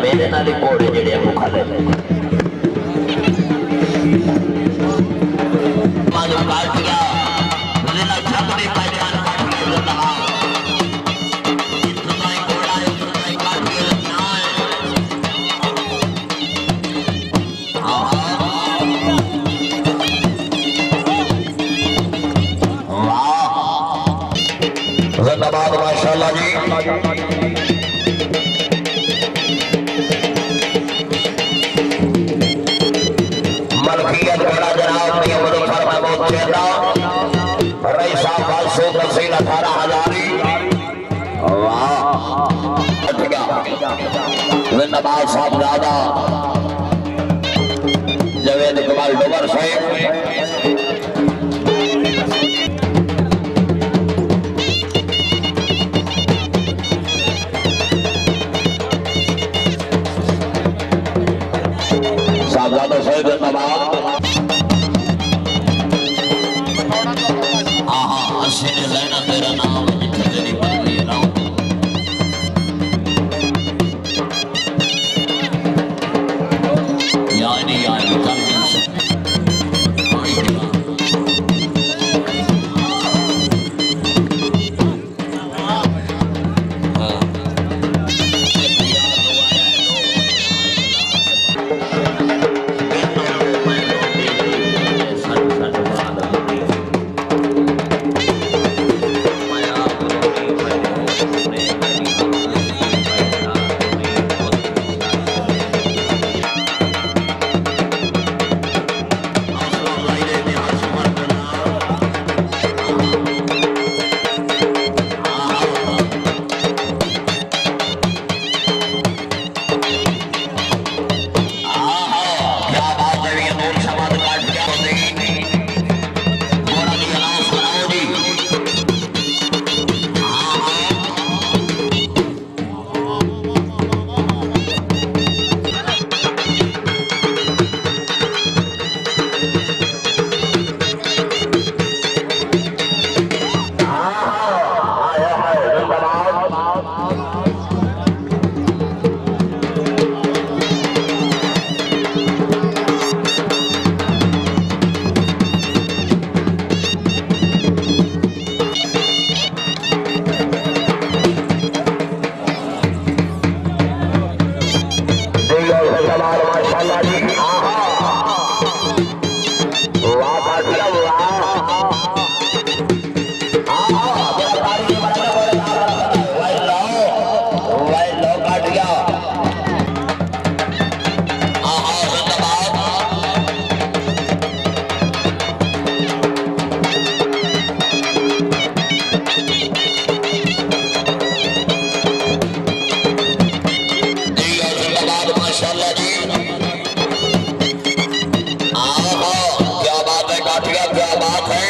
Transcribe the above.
मेरे नाल घोड़े जेड़े मुखा ले मानो काट गया मुझे ना छापड़े पहचान काट गया रहा इतना ही घोड़ा इतना ही काट गया ना वाह जिंदाबाद माशाल्लाह जी मलकियत बड़ा जनाब में मुजफ्फर महमूद चेता रईसा 18,000 वाह जिंदाबाद साहब दादा जवेद इकबाल डोबर साहब साहबजादा साहब जिंदाबाद असीने लेना तेरा नाम जिथे तेरी बदली ना यानी कर नहीं सकते क्या बात है